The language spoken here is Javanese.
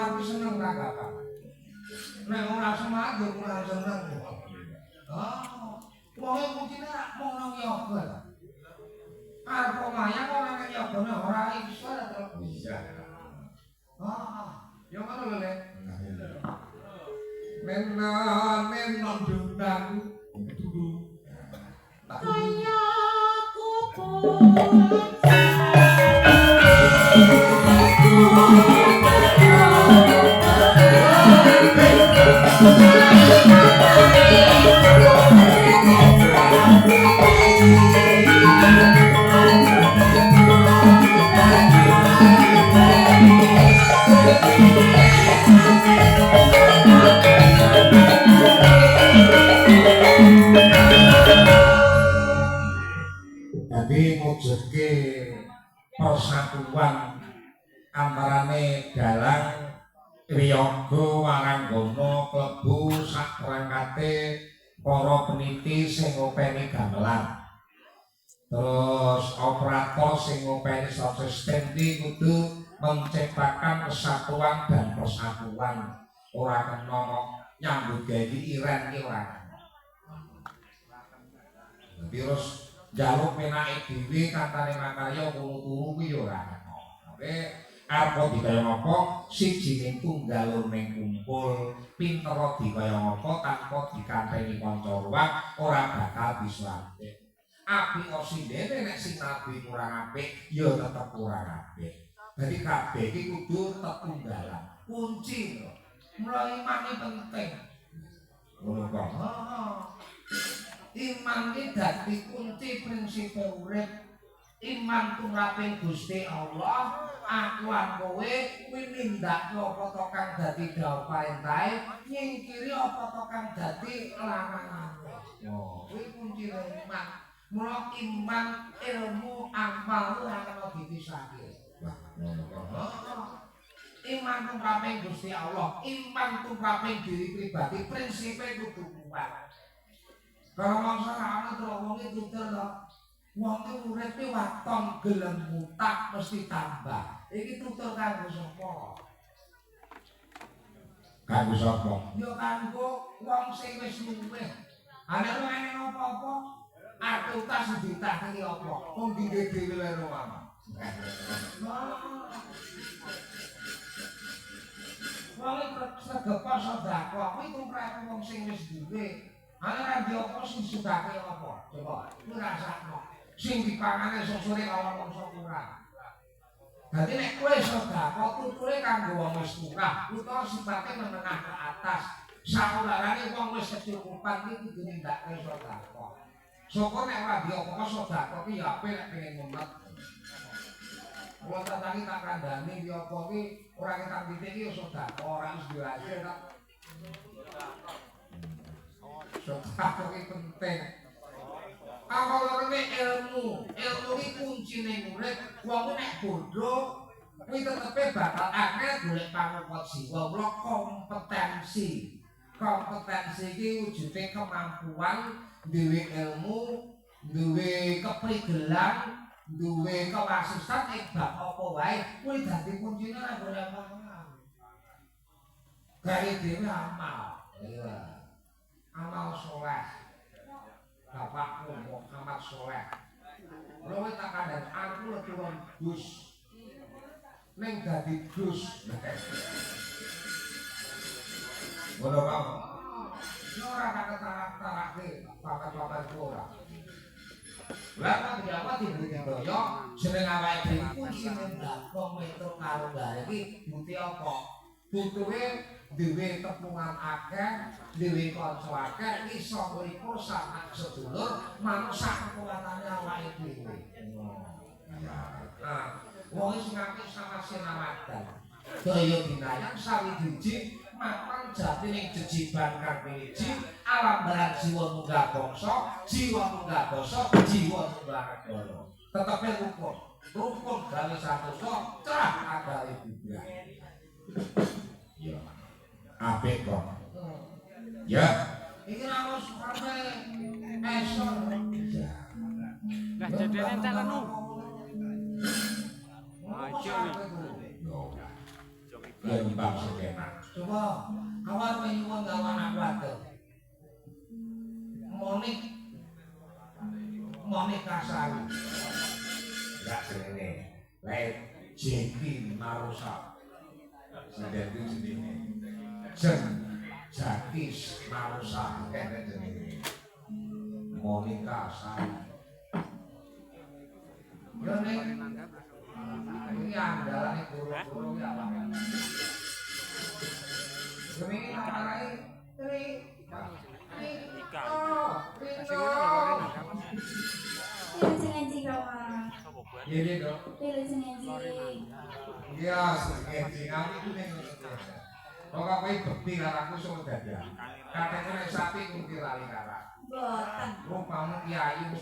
semangat seneng ra apa. Nek ora semangat yo kurang seneng. Wong kuncine ra mung nang yoga. Arep mayang ora nang yogane ora iso terus. Iya. Yo ngono lho, Lek. Menon dundang dulu. Kaya jadi mujudke persatuan antarane dalang Wiyaga Waranggana klebu saprangkate para peniti sing ngopeni gamelan. Terus operator sing ngopeni sistem iki kudu menciptakan kesatuan dan persatuan. Ora kena nyambut gawe iren iki ora. Terus jaluk penake dhewe kantane makarya turu-turu kuwi yo ora kena. Tapi apa dikaya apa siji ning tunggal ning kumpul pinter dikaya apa tanpa dikanteni kanca ruwak ora bakal bisa apik. Apik sindene nek sing nabi kurang apik ya tetep kurang apik. Dadi kabeh iki kudu tetunggalan. Kunci lho. Mulai iman iki penting. Ngono kok. Iman iki dadi kunci prinsip urip. Iman tumraping Gusti Allah, akuan kowe kuwi nindakno apa to kang dadi dawuh perintahe, nyingkiri apa to kang dadi larangane. Oh, kuwi kunci iman. Mula iman, ilmu, amal ora kena dipisahke. Wah, ngono kok. Iman tumraping Gusti Allah, iman tumraping diri pribadi, prinsipe kudu kuat. Kalau mangsa ana terus wong iki tutur to. Wong iki urip iki waton gelem mutak mesti tambah. Iki tutur kanggo sapa? Kanggo sapa? Ya kanggo wong sing wis luwih. Ana ora ana apa-apa. Atutas ditahki apa? Wong dingge dhewe wae ora ana. Wong iki segepa sedekah kuwi tumrap wong sing wis duwe. Ana ra apa sing sudake apa? Coba kuwi rasakno. Sing dipangane sesore karo mangsa kurang. Dadi nek kowe sedekah tuture kanggo wong wis kurang, utawa sifate menengah ke atas. Saurarane wong wis kecukupan iki kudu nindakake sedekah. Soko nek ora diopo sedekah iki ya apik nek pengen mumet. Wong tadi tak kandhani ya apa iki ora ketak titik iki sedekah ora wis diwajib tak. Sedekah iki penting. Awalane ilmu iki kuncine urip. Wong nek bodho kuwi tetepe bakal akeh golek pangupot jiwa. Mula kompetensi. Kompetensi iki wujude kemampuan duwe ilmu, duwe keprigelan, duwe kewasisan ing bab apa wae. Kuwi dadi kuncine nek golek pangupot. Gawe dhewe amal. Iya. Amal saleh. Bapakku Muhammad Soleh. Lho tak kandhani aku turun Gus. Ning dadi Gus. Ngono kok. Yo ora katarak-tarake bapak-bapak ora. Lah kok diapa dibudidaya jeneng awake dhewe kuncine ndak wong metu karo gawe iki bukti apa? Butuhe duwe tepungan akeh, duwe kanca akeh, iso nglipur sak sedulur, manut sak kekuatane awake dhewe. Nah, wong sing apik sama sinamadan. Daya binayang sawiji mapan jati ning jejiban kang wiji, alam barat jiwa munggah bangsa, jiwa munggah basa, jiwa munggah negara. Tetepe rukun. Rukun gawe satu cerah agale budaya. Ya. Apik kok. Ya. Iki harus sampai esok. Ya. Lah jadinya calonmu. Aja. Ya Mbak Sekenak. Coba awak menyuwun gawe anak wadon. Monik Kasari. Enggak jenenge. Lain Jeki Marusa. Sedherek jenenge. Jakis Marusa kene jenenge. Monika Sari. Yo ning ini andalane guru-guru ya apa? Demi namarai ini. Ngaji kawan. Ini dong. Ngaji. Iya, ngaji kami itu ning. Kok kowe bekti karo aku sok dadak. Katene sapi kuwi lali karo. Boten. Rupamu kiai